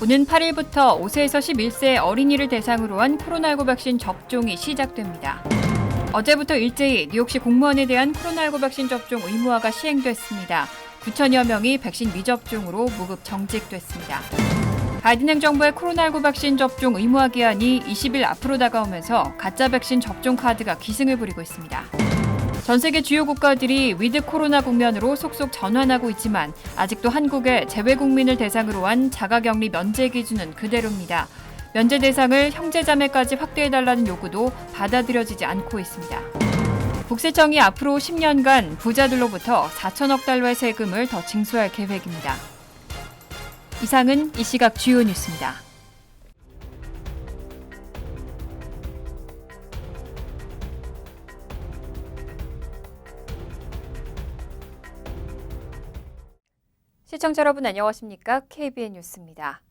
오는 8일부터 5세에서 11세 어린이를 대상으로 한 코로나19 백신 접종이 시작됩니다. 어제부터 일제히 뉴욕시 공무원에 대한 코로나19 백신 접종 의무화가 시행됐습니다. 9천여 명이 백신 미접종으로 무급 정직됐습니다. 바이든 행정부의 코로나19 백신 접종 의무화 기한이 20일 앞으로 다가오면서 가짜 백신 접종 카드가 기승을 부리고 있습니다. 전 세계 주요 국가들이 위드 코로나 국면으로 속속 전환하고 있지만 아직도 한국의 재외 국민을 대상으로 한 자가격리 면제 기준은 그대로입니다. 면제 대상을 형제자매까지 확대해달라는 요구도 받아들여지지 않고 있습니다. 국세청이 앞으로 10년간 부자들로부터 4천억 달러의 세금을 더 징수할 계획입니다. 이상은 이 시각 주요 뉴스입니다. 시청자 여러분 안녕하십니까? KBN 뉴스입니다.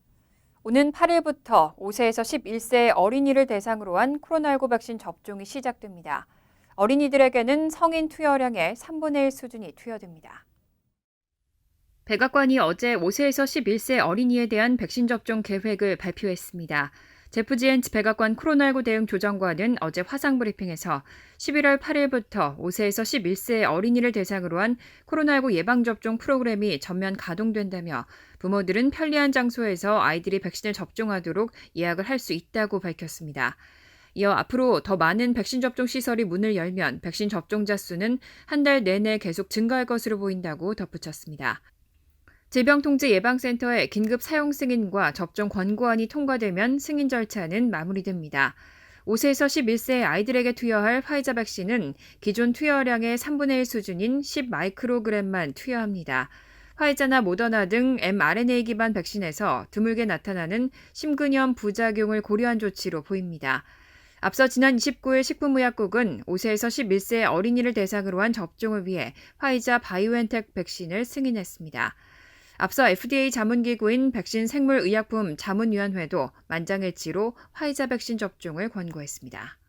오는 8일부터 5세에서 11세 어린이를 대상으로 한 코로나19 백신 접종이 시작됩니다. 어린이들에게는 성인 투여량의 3분의 1 수준이 투여됩니다. 백악관이 어제 5세에서 11세 어린이에 대한 백신 접종 계획을 발표했습니다. 제프 지엔츠 백악관 코로나19 대응 조정관은 어제 화상 브리핑에서 11월 8일부터 5세에서 11세 어린이를 대상으로 한 코로나19 예방접종 프로그램이 전면 가동된다며 부모들은 편리한 장소에서 아이들이 백신을 접종하도록 예약을 할 수 있다고 밝혔습니다. 이어 앞으로 더 많은 백신 접종 시설이 문을 열면 백신 접종자 수는 한 달 내내 계속 증가할 것으로 보인다고 덧붙였습니다. 질병통제예방센터의 긴급 사용 승인과 접종 권고안이 통과되면 승인 절차는 마무리됩니다. 5세에서 11세 아이들에게 투여할 화이자 백신은 기존 투여량의 3분의 1 수준인 10마이크로그램만 투여합니다. 화이자나 모더나 등 mRNA 기반 백신에서 드물게 나타나는 심근염 부작용을 고려한 조치로 보입니다. 앞서 지난 29일 식품의약국은 5세에서 11세 어린이를 대상으로 한 접종을 위해 화이자 바이오엔텍 백신을 승인했습니다. 앞서 FDA 자문기구인 백신생물의약품 자문위원회도 만장일치로 화이자 백신 접종을 권고했습니다.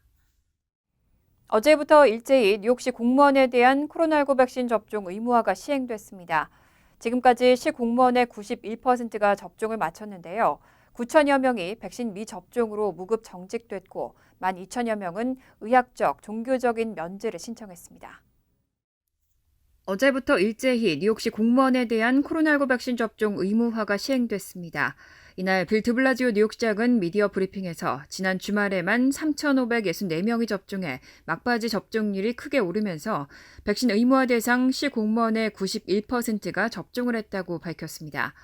어제부터 일제히 뉴욕시 공무원에 대한 코로나19 백신 접종 의무화가 시행됐습니다. 지금까지 시 공무원의 91%가 접종을 마쳤는데요. 9천여 명이 백신 미접종으로 무급 정직됐고 12,000여 명은 의학적, 종교적인 면제를 신청했습니다. 어제부터 일제히 뉴욕시 공무원에 대한 코로나19 백신 접종 의무화가 시행됐습니다. 이날 빌 드블라지오 뉴욕시장은 미디어 브리핑에서 지난 주말에만 3,564명이 접종해 막바지 접종률이 크게 오르면서 백신 의무화 대상 시 공무원의 91%가 접종을 했다고 밝혔습니다.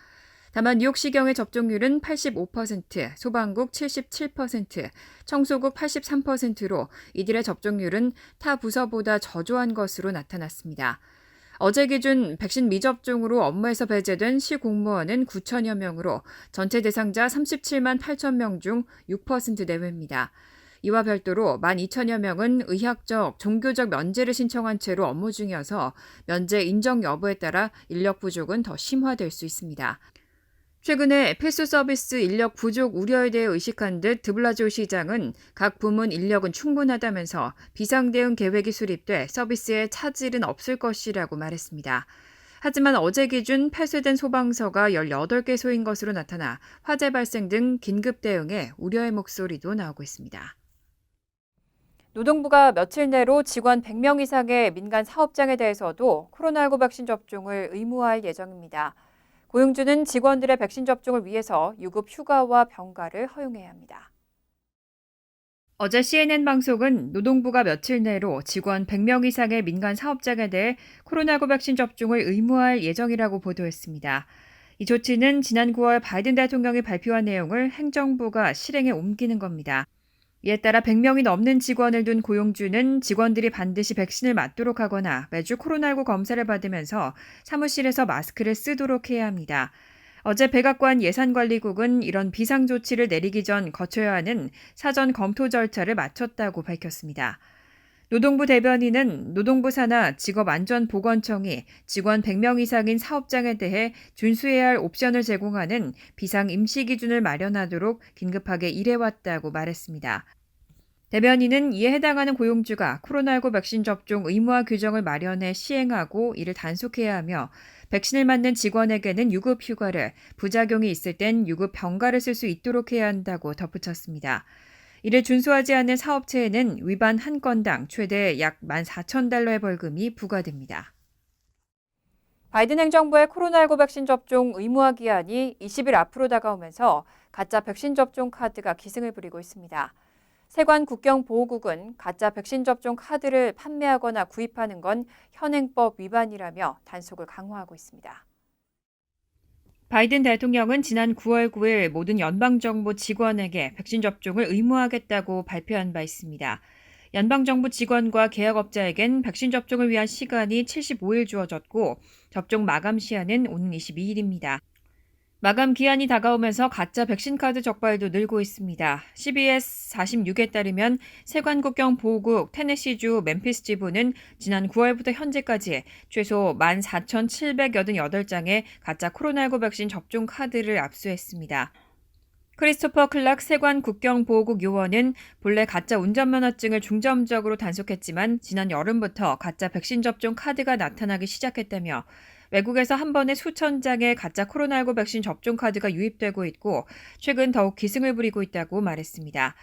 다만 뉴욕시경의 접종률은 85%, 소방국 77%, 청소국 83%로 이들의 접종률은 타 부서보다 저조한 것으로 나타났습니다. 어제 기준 백신 미접종으로 업무에서 배제된 시 공무원은 9천여 명으로 전체 대상자 37만 8천 명 중 6% 내외입니다. 이와 별도로 12,000여 명은 의학적, 종교적 면제를 신청한 채로 업무 중이어서 면제 인정 여부에 따라 인력 부족은 더 심화될 수 있습니다. 최근에 필수 서비스 인력 부족 우려에 대해 의식한 듯 드블라지오 시장은 각 부문 인력은 충분하다면서 비상대응 계획이 수립돼 서비스에 차질은 없을 것이라고 말했습니다. 하지만 어제 기준 폐쇄된 소방서가 18개소인 것으로 나타나 화재 발생 등 긴급 대응에 우려의 목소리도 나오고 있습니다. 노동부가 며칠 내로 직원 100명 이상의 민간 사업장에 대해서도 코로나19 백신 접종을 의무화할 예정입니다. 고용주는 직원들의 백신 접종을 위해서 유급 휴가와 병가를 허용해야 합니다. 어제 CNN 방송은 노동부가 며칠 내로 직원 100명 이상의 민간 사업장에 대해 코로나19 백신 접종을 의무화할 예정이라고 보도했습니다. 이 조치는 지난 9월 바이든 대통령이 발표한 내용을 행정부가 실행에 옮기는 겁니다. 이에 따라 100명이 넘는 직원을 둔 고용주는 직원들이 반드시 백신을 맞도록 하거나 매주 코로나19 검사를 받으면서 사무실에서 마스크를 쓰도록 해야 합니다. 어제 백악관 예산관리국은 이런 비상조치를 내리기 전 거쳐야 하는 사전 검토 절차를 마쳤다고 밝혔습니다. 노동부 대변인은 노동부 산하 직업안전보건청이 직원 100명 이상인 사업장에 대해 준수해야 할 옵션을 제공하는 비상 임시 기준을 마련하도록 긴급하게 일해왔다고 말했습니다. 대변인은 이에 해당하는 고용주가 코로나19 백신 접종 의무화 규정을 마련해 시행하고 이를 단속해야 하며 백신을 맞는 직원에게는 유급 휴가를, 부작용이 있을 땐 유급 병가를 쓸 수 있도록 해야 한다고 덧붙였습니다. 이를 준수하지 않는 사업체에는 위반 한 건당 최대 약 14,000달러의 벌금이 부과됩니다. 바이든 행정부의 코로나19 백신 접종 의무화 기한이 20일 앞으로 다가오면서 가짜 백신 접종 카드가 기승을 부리고 있습니다. 세관 국경보호국은 가짜 백신 접종 카드를 판매하거나 구입하는 건 현행법 위반이라며 단속을 강화하고 있습니다. 바이든 대통령은 지난 9월 9일 모든 연방정부 직원에게 백신 접종을 의무화하겠다고 발표한 바 있습니다. 연방정부 직원과 계약업자에겐 백신 접종을 위한 시간이 75일 주어졌고 접종 마감 시한은 오는 22일입니다. 마감 기한이 다가오면서 가짜 백신 카드 적발도 늘고 있습니다. CBS 46에 따르면 세관국경 보호국 테네시주 멤피스 지부는 지난 9월부터 현재까지 최소 14,788장의 가짜 코로나19 백신 접종 카드를 압수했습니다. 크리스토퍼 클락 세관국경보호국 요원은 본래 가짜 운전면허증을 중점적으로 단속했지만 지난 여름부터 가짜 백신 접종 카드가 나타나기 시작했다며 외국에서 한 번에 수천 장의 가짜 코로나19 백신 접종 카드가 유입되고 있고 최근 더욱 기승을 부리고 있다고 말했습니다.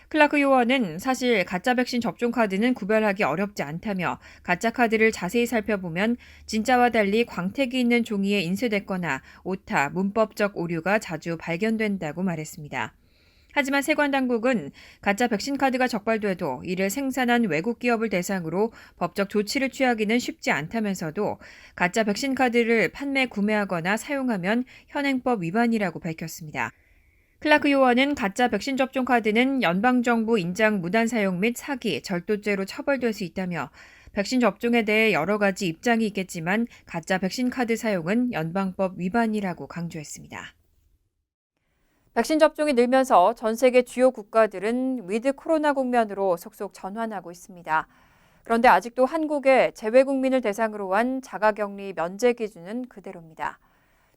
클라크 요원은 사실 가짜 백신 접종 카드는 구별하기 어렵지 않다며 가짜 카드를 자세히 살펴보면 진짜와 달리 광택이 있는 종이에 인쇄됐거나 오타, 문법적 오류가 자주 발견된다고 말했습니다. 하지만 세관 당국은 가짜 백신 카드가 적발돼도 이를 생산한 외국 기업을 대상으로 법적 조치를 취하기는 쉽지 않다면서도 가짜 백신 카드를 판매, 구매하거나 사용하면 현행법 위반이라고 밝혔습니다. 클라크 요원은 가짜 백신 접종 카드는 연방정부 인장 무단 사용 및 사기, 절도죄로 처벌될 수 있다며 백신 접종에 대해 여러 가지 입장이 있겠지만 가짜 백신 카드 사용은 연방법 위반이라고 강조했습니다. 백신 접종이 늘면서 전 세계 주요 국가들은 위드 코로나 국면으로 속속 전환하고 있습니다. 그런데 아직도 한국의 재외 국민을 대상으로 한 자가격리 면제 기준은 그대로입니다.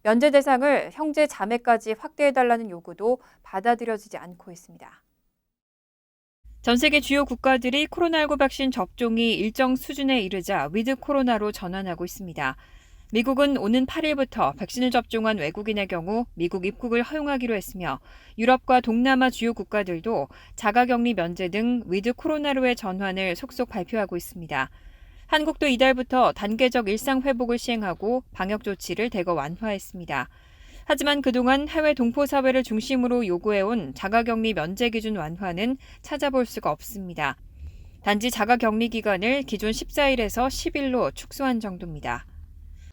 면제 대상을 형제 자매까지 확대해달라는 요구도 받아들여지지 않고 있습니다. 전 세계 주요 국가들이 코로나19 백신 접종이 일정 수준에 이르자 위드 코로나로 전환하고 있습니다. 미국은 오는 8일부터 백신을 접종한 외국인의 경우 미국 입국을 허용하기로 했으며 유럽과 동남아 주요 국가들도 자가격리 면제 등 위드 코로나로의 전환을 속속 발표하고 있습니다. 한국도 이달부터 단계적 일상 회복을 시행하고 방역 조치를 대거 완화했습니다. 하지만 그동안 해외 동포 사회를 중심으로 요구해온 자가격리 면제 기준 완화는 찾아볼 수가 없습니다. 단지 자가격리 기간을 기존 14일에서 10일로 축소한 정도입니다.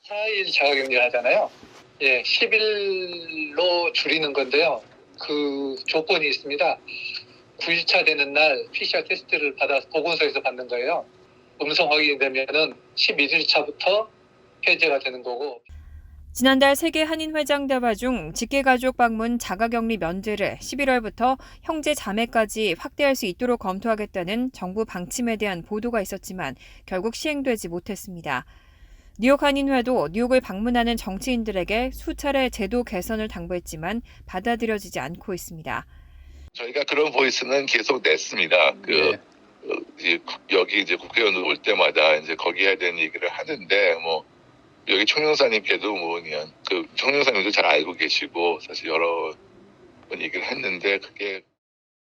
4일 자가격리를 하잖아요. 10일로 줄이는 건데요. 그 조건이 있습니다. 9일차 되는 날 PCR 테스트를 받아서 보건소에서 받는 거예요. 음성 확인이 되면은 11일차부터 해제가 되는 거고. 지난달 세계 한인회장대화 중 직계가족 방문 자가격리 면제를 11월부터 형제 자매까지 확대할 수 있도록 검토하겠다는 정부 방침에 대한 보도가 있었지만 결국 시행되지 못했습니다. 뉴욕 한인회도 뉴욕을 방문하는 정치인들에게 수차례 제도 개선을 당부했지만 받아들여지지 않고 있습니다. 저희가 그런 보이스는 계속 냈습니다. 여기 이제 국회의원들 올 때마다 이제 거기 해야 되는 얘기를 하는데 여기 총영사님께도 그냥 그 총영사님도 잘 알고 계시고 사실 여러 번 얘기를 했는데 그게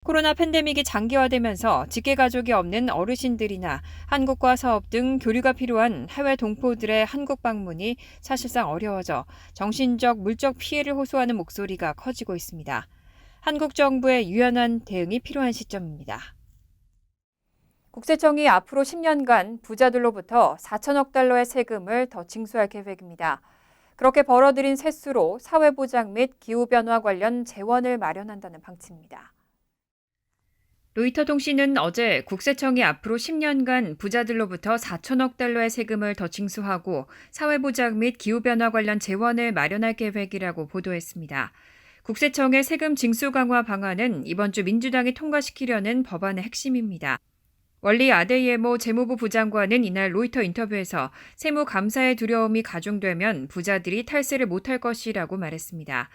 코로나 팬데믹이 장기화되면서 직계가족이 없는 어르신들이나 한국과 사업 등 교류가 필요한 해외 동포들의 한국 방문이 사실상 어려워져 정신적, 물적 피해를 호소하는 목소리가 커지고 있습니다. 한국 정부의 유연한 대응이 필요한 시점입니다. 국세청이 앞으로 10년간 부자들로부터 4천억 달러의 세금을 더 징수할 계획입니다. 그렇게 벌어들인 세수로 사회보장 및 기후변화 관련 재원을 마련한다는 방침입니다. 로이터 통신은 어제 국세청이 앞으로 10년간 부자들로부터 4천억 달러의 세금을 더 징수하고 사회보장 및 기후변화 관련 재원을 마련할 계획이라고 보도했습니다. 국세청의 세금 징수 강화 방안은 이번 주 민주당이 통과시키려는 법안의 핵심입니다. 월리 아데이에모 재무부 부장관은 이날 로이터 인터뷰에서 세무 감사의 두려움이 가중되면 부자들이 탈세를 못할 것이라고 말했습니다.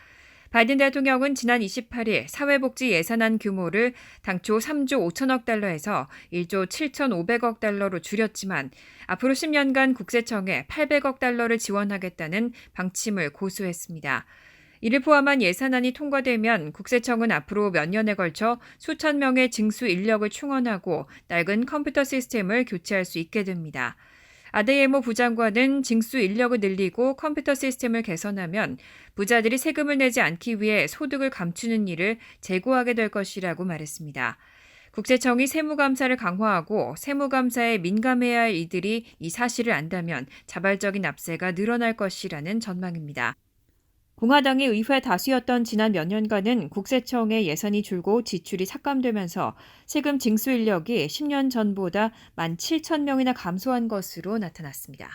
바이든 대통령은 지난 28일 사회복지 예산안 규모를 당초 3조 5천억 달러에서 1조 7,500억 달러로 줄였지만 앞으로 10년간 국세청에 800억 달러를 지원하겠다는 방침을 고수했습니다. 이를 포함한 예산안이 통과되면 국세청은 앞으로 몇 년에 걸쳐 수천 명의 징수 인력을 충원하고 낡은 컴퓨터 시스템을 교체할 수 있게 됩니다. 아데예모 부장관은 징수 인력을 늘리고 컴퓨터 시스템을 개선하면 부자들이 세금을 내지 않기 위해 소득을 감추는 일을 제고하게 될 것이라고 말했습니다. 국세청이 세무감사를 강화하고 세무감사에 민감해야 할 이들이 이 사실을 안다면 자발적인 납세가 늘어날 것이라는 전망입니다. 공화당이 의회 다수였던 지난 몇 년간은 국세청의 예산이 줄고 지출이 삭감되면서 세금 징수 인력이 10년 전보다 17,000명이나 감소한 것으로 나타났습니다.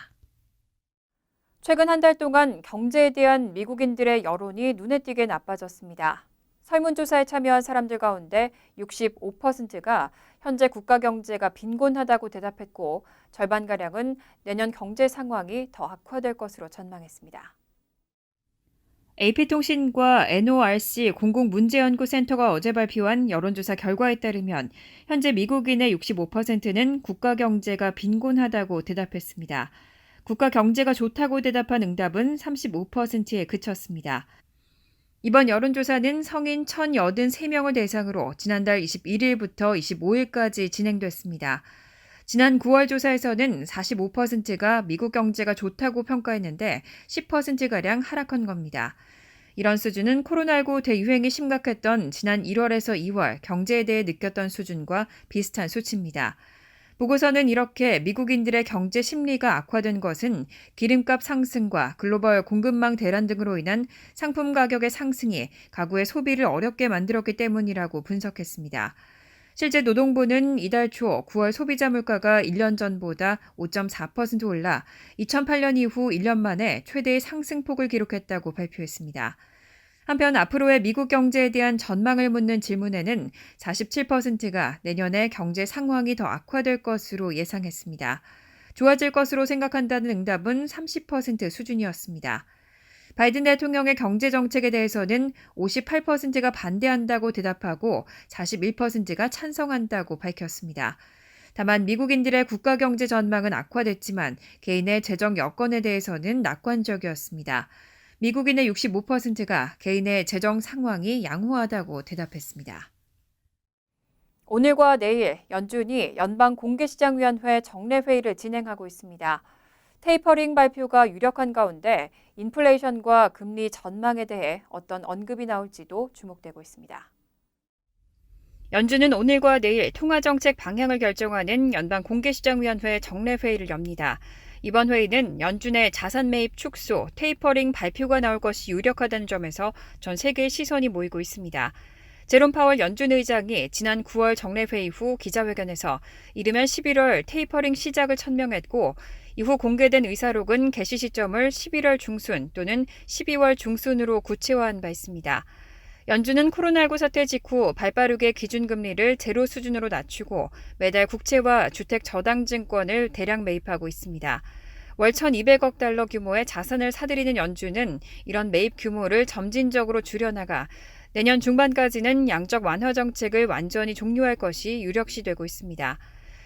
최근 한 달 동안 경제에 대한 미국인들의 여론이 눈에 띄게 나빠졌습니다. 설문조사에 참여한 사람들 가운데 65%가 현재 국가 경제가 빈곤하다고 대답했고 절반가량은 내년 경제 상황이 더 악화될 것으로 전망했습니다. AP통신과 NORC 공공문제연구센터가 어제 발표한 여론조사 결과에 따르면 현재 미국인의 65%는 국가 경제가 빈곤하다고 대답했습니다. 국가 경제가 좋다고 대답한 응답은 35%에 그쳤습니다. 이번 여론조사는 성인 1,083명을 대상으로 지난달 21일부터 25일까지 진행됐습니다. 지난 9월 조사에서는 45%가 미국 경제가 좋다고 평가했는데 10%가량 하락한 겁니다. 이런 수준은 코로나19 대유행이 심각했던 지난 1월에서 2월 경제에 대해 느꼈던 수준과 비슷한 수치입니다. 보고서는 이렇게 미국인들의 경제 심리가 악화된 것은 기름값 상승과 글로벌 공급망 대란 등으로 인한 상품 가격의 상승이 가구의 소비를 어렵게 만들었기 때문이라고 분석했습니다. 실제 노동부는 이달 초 9월 소비자 물가가 1년 전보다 5.4% 올라 2008년 이후 1년 만에 최대의 상승폭을 기록했다고 발표했습니다. 한편 앞으로의 미국 경제에 대한 전망을 묻는 질문에는 47%가 내년에 경제 상황이 더 악화될 것으로 예상했습니다. 좋아질 것으로 생각한다는 응답은 30% 수준이었습니다. 바이든 대통령의 경제 정책에 대해서는 58%가 반대한다고 대답하고 41%가 찬성한다고 밝혔습니다. 다만 미국인들의 국가 경제 전망은 악화됐지만 개인의 재정 여건에 대해서는 낙관적이었습니다. 미국인의 65%가 개인의 재정 상황이 양호하다고 대답했습니다. 오늘과 내일 연준이 연방공개시장위원회 정례회의를 진행하고 있습니다. 테이퍼링 발표가 유력한 가운데 인플레이션과 금리 전망에 대해 어떤 언급이 나올지도 주목되고 있습니다. 연준은 오늘과 내일 통화정책 방향을 결정하는 연방공개시장위원회 정례회의를 엽니다. 이번 회의는 연준의 자산 매입 축소, 테이퍼링 발표가 나올 것이 유력하다는 점에서 전 세계의 시선이 모이고 있습니다. 제롬 파월 연준 의장이 지난 9월 정례회의 후 기자회견에서 이르면 11월 테이퍼링 시작을 천명했고 이후 공개된 의사록은 개시 시점을 11월 중순 또는 12월 중순으로 구체화한 바 있습니다. 연준은 코로나19 사태 직후 발빠르게 기준금리를 제로 수준으로 낮추고 매달 국채와 주택 저당증권을 대량 매입하고 있습니다. 월 1,200억 달러 규모의 자산을 사들이는 연준은 이런 매입 규모를 점진적으로 줄여나가 내년 중반까지는 양적 완화 정책을 완전히 종료할 것이 유력시되고 있습니다.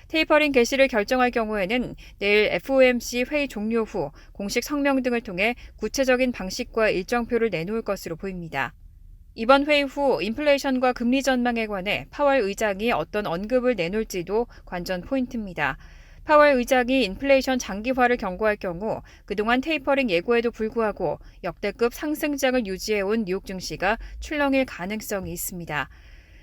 테이퍼링 개시를 결정할 경우에는 내일 FOMC 회의 종료 후 공식 성명 등을 통해 구체적인 방식과 일정표를 내놓을 것으로 보입니다. 이번 회의 후 인플레이션과 금리 전망에 관해 파월 의장이 어떤 언급을 내놓을지도 관전 포인트입니다. 파월 의장이 인플레이션 장기화를 경고할 경우 그동안 테이퍼링 예고에도 불구하고 역대급 상승장을 유지해온 뉴욕 증시가 출렁일 가능성이 있습니다.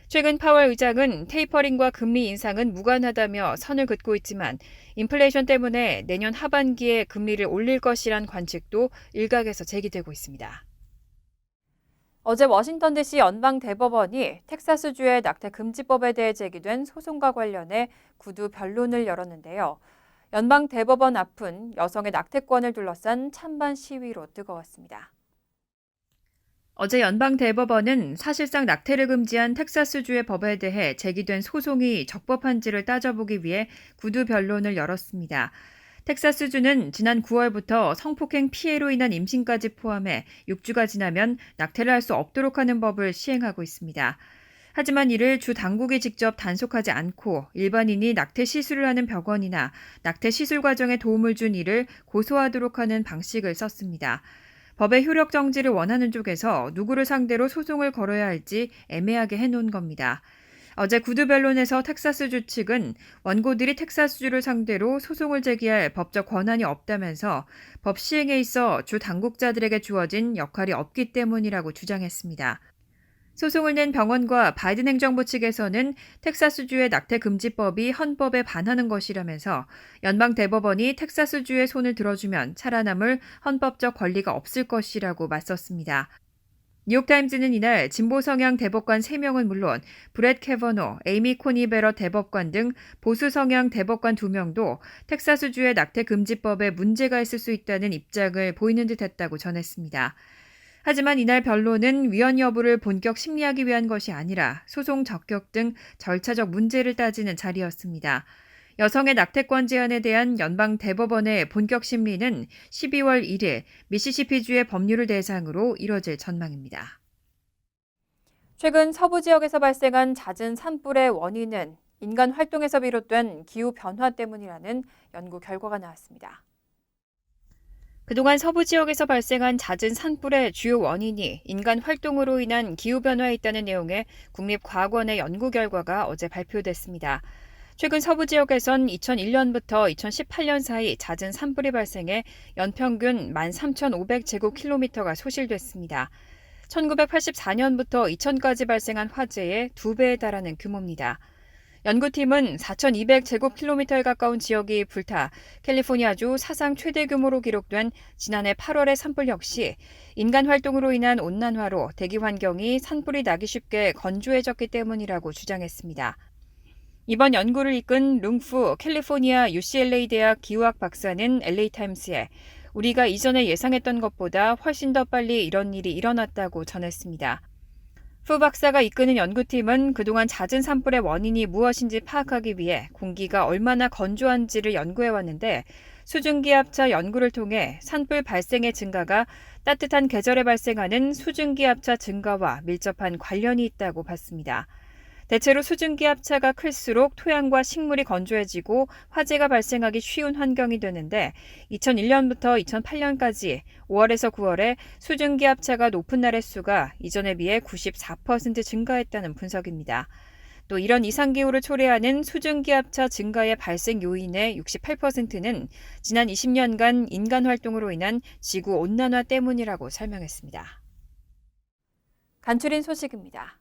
최근 파월 의장은 테이퍼링과 금리 인상은 무관하다며 선을 긋고 있지만 인플레이션 때문에 내년 하반기에 금리를 올릴 것이란 관측도 일각에서 제기되고 있습니다. 어제 워싱턴 DC 연방대법원이 텍사스주의 낙태 금지법에 대해 제기된 소송과 관련해 구두 변론을 열었는데요. 연방대법원 앞은 여성의 낙태권을 둘러싼 찬반 시위로 뜨거웠습니다. 어제 연방대법원은 사실상 낙태를 금지한 텍사스주의 법에 대해 제기된 소송이 적법한지를 따져보기 위해 구두 변론을 열었습니다. 텍사스주는 지난 9월부터 성폭행 피해로 인한 임신까지 포함해 6주가 지나면 낙태를 할 수 없도록 하는 법을 시행하고 있습니다. 하지만 이를 주 당국이 직접 단속하지 않고 일반인이 낙태 시술을 하는 병원이나 낙태 시술 과정에 도움을 준 이를 고소하도록 하는 방식을 썼습니다. 법의 효력 정지를 원하는 쪽에서 누구를 상대로 소송을 걸어야 할지 애매하게 해놓은 겁니다. 어제 구두 변론에서 텍사스주 측은 원고들이 텍사스주를 상대로 소송을 제기할 법적 권한이 없다면서 법 시행에 있어 주 당국자들에게 주어진 역할이 없기 때문이라고 주장했습니다. 소송을 낸 병원과 바이든 행정부 측에서는 텍사스주의 낙태 금지법이 헌법에 반하는 것이라면서 연방 대법원이 텍사스주의 손을 들어주면 살아남을 헌법적 권리가 없을 것이라고 맞섰습니다. 뉴욕타임즈는 이날 진보 성향 대법관 3명은 물론 브렛 캐버노, 에이미 코니 베럿 대법관 등 보수 성향 대법관 2명도 텍사스주의 낙태 금지법에 문제가 있을 수 있다는 입장을 보이는 듯했다고 전했습니다. 하지만 이날 변론은 위헌 여부를 본격 심리하기 위한 것이 아니라 소송 적격 등 절차적 문제를 따지는 자리였습니다. 여성의 낙태권 제한에 대한 연방 대법원의 본격 심리는 12월 1일 미시시피주의 법률을 대상으로 이뤄질 전망입니다. 최근 서부 지역에서 발생한 잦은 산불의 원인은 인간 활동에서 비롯된 기후 변화 때문이라는 연구 결과가 나왔습니다. 그동안 서부 지역에서 발생한 잦은 산불의 주요 원인이 인간 활동으로 인한 기후변화에 있다는 내용의 국립과학원의 연구 결과가 어제 발표됐습니다. 최근 서부 지역에선 2001년부터 2018년 사이 잦은 산불이 발생해 연평균 13,500제곱킬로미터가 소실됐습니다. 1984년부터 2000까지 발생한 화재의 2배에 달하는 규모입니다. 연구팀은 4,200제곱킬로미터에 가까운 지역이 불타 캘리포니아주 사상 최대 규모로 기록된 지난해 8월의 산불 역시 인간 활동으로 인한 온난화로 대기 환경이 산불이 나기 쉽게 건조해졌기 때문이라고 주장했습니다. 이번 연구를 이끈 룽푸 캘리포니아 UCLA 대학 기후학 박사는 LA타임스에 우리가 이전에 예상했던 것보다 훨씬 더 빨리 이런 일이 일어났다고 전했습니다. 푸 박사가 이끄는 연구팀은 그동안 잦은 산불의 원인이 무엇인지 파악하기 위해 공기가 얼마나 건조한지를 연구해왔는데 수증기압차 연구를 통해 산불 발생의 증가가 따뜻한 계절에 발생하는 수증기압차 증가와 밀접한 관련이 있다고 봤습니다. 대체로 수증기압차가 클수록 토양과 식물이 건조해지고 화재가 발생하기 쉬운 환경이 되는데 2001년부터 2008년까지 5월에서 9월에 수증기압차가 높은 날의 수가 이전에 비해 94% 증가했다는 분석입니다. 또 이런 이상기후를 초래하는 수증기압차 증가의 발생 요인의 68%는 지난 20년간 인간 활동으로 인한 지구온난화 때문이라고 설명했습니다. 간추린 소식입니다.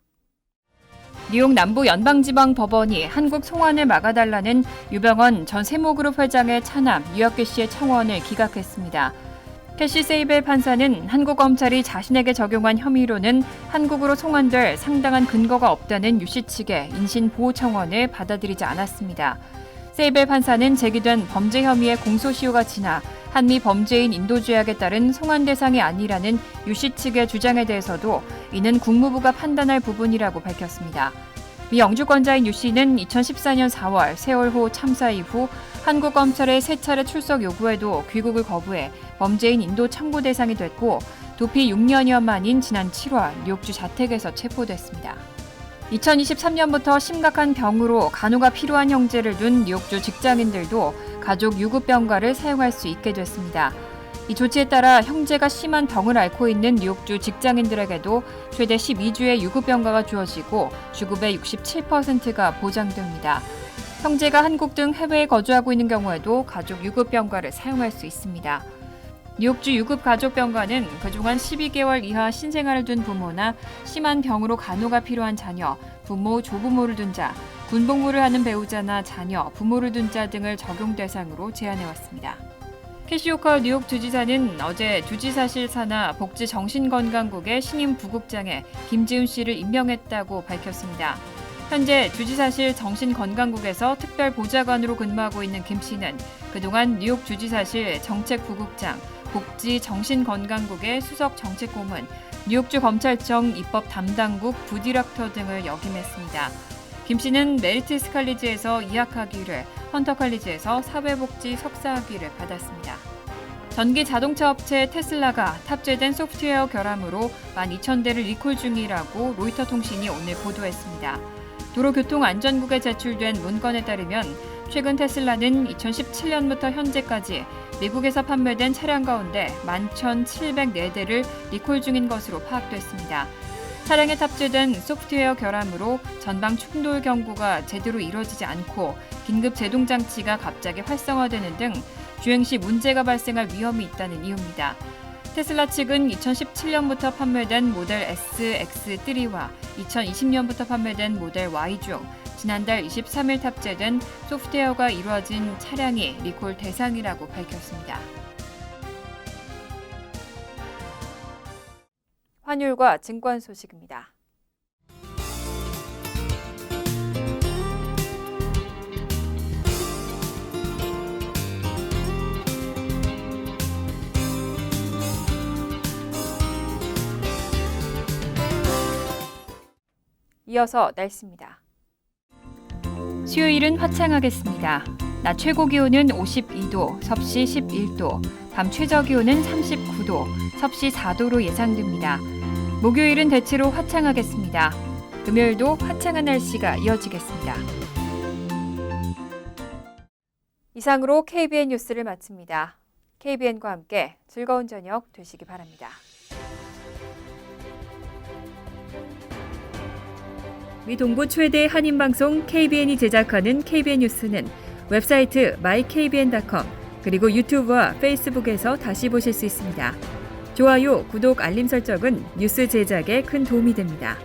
뉴욕 남부 연방지방법원이 한국 송환을 막아달라는 유병헌 전 세모그룹 회장의 차남 유혁규 씨의 청원을 기각했습니다. 캐시 세이벨 판사는 한국 검찰이 자신에게 적용한 혐의로는 한국으로 송환될 상당한 근거가 없다는 유 씨 측의 인신보호 청원을 받아들이지 않았습니다. 세이벨 판사는 제기된 범죄 혐의의 공소시효가 지나 한미 범죄인 인도조약에 따른 송환 대상이 아니라는 유 씨 측의 주장에 대해서도 이는 국무부가 판단할 부분이라고 밝혔습니다. 미 영주권자인 유 씨는 2014년 4월 세월호 참사 이후 한국 검찰의 3차례 출석 요구에도 귀국을 거부해 범죄인 인도 청구 대상이 됐고 도피 6년여 만인 지난 7월 뉴욕주 자택에서 체포됐습니다. 2023년부터 심각한 병으로 간호가 필요한 형제를 둔 뉴욕주 직장인들도 가족 유급병가를 사용할 수 있게 됐습니다. 이 조치에 따라 형제가 심한 병을 앓고 있는 뉴욕주 직장인들에게도 최대 12주의 유급병가가 주어지고 주급의 67%가 보장됩니다. 형제가 한국 등 해외에 거주하고 있는 경우에도 가족 유급병가를 사용할 수 있습니다. 뉴욕주 유급가족병가는 그동안 12개월 이하 신생아를 둔 부모나 심한 병으로 간호가 필요한 자녀, 부모, 조부모를 둔 자, 군복무를 하는 배우자나 자녀, 부모를 둔 자 등을 적용 대상으로 제한해왔습니다. 캐시 호커 뉴욕 주지사는 어제 주지사실 산하 복지정신건강국의 신임 부국장에 김지훈 씨를 임명했다고 밝혔습니다. 현재 주지사실 정신건강국에서 특별보좌관으로 근무하고 있는 김 씨는 그동안 뉴욕 주지사실 정책부국장, 복지정신건강국의 수석정책고문, 뉴욕주 검찰청 입법담당국 부디렉터 등을 역임했습니다. 김 씨는 메리트 스칼리지에서 2학학위를, 헌터 칼리지에서 사회복지 석사학위를 받았습니다. 전기 자동차 업체 테슬라가 탑재된 소프트웨어 결함으로 12,000대를 리콜 중이라고 로이터 통신이 오늘 보도했습니다. 도로교통안전국에 제출된 문건에 따르면 최근 테슬라는 2017년부터 현재까지 미국에서 판매된 차량 가운데 11,704대를 리콜 중인 것으로 파악됐습니다. 차량에 탑재된 소프트웨어 결함으로 전방 충돌 경고가 제대로 이루어지지 않고 긴급 제동 장치가 갑자기 활성화되는 등 주행 시 문제가 발생할 위험이 있다는 이유입니다. 테슬라 측은 2017년부터 판매된 모델 S, X3와 2020년부터 판매된 모델 Y 중 지난달 23일 탑재된 소프트웨어가 이루어진 차량이 리콜 대상이라고 밝혔습니다. 환율과 증권 소식입니다. 이어서 날씨입니다. 수요일은 화창하겠습니다. 낮 최고 기온은 52도, 섭씨 11도, 밤 최저 기온은 39도, 섭씨 4도로 예상됩니다. 목요일은 대체로 화창하겠습니다. 금요일도 화창한 날씨가 이어지겠습니다. 이상으로 KBN 뉴스를 마칩니다. KBN과 함께 즐거운 저녁 되시기 바랍니다. 미 동부 최대 한인방송 KBN이 제작하는 KBN 뉴스는 웹사이트 mykbn.com 그리고 유튜브와 페이스북에서 다시 보실 수 있습니다. 좋아요, 구독, 알림 설정은 뉴스 제작에 큰 도움이 됩니다.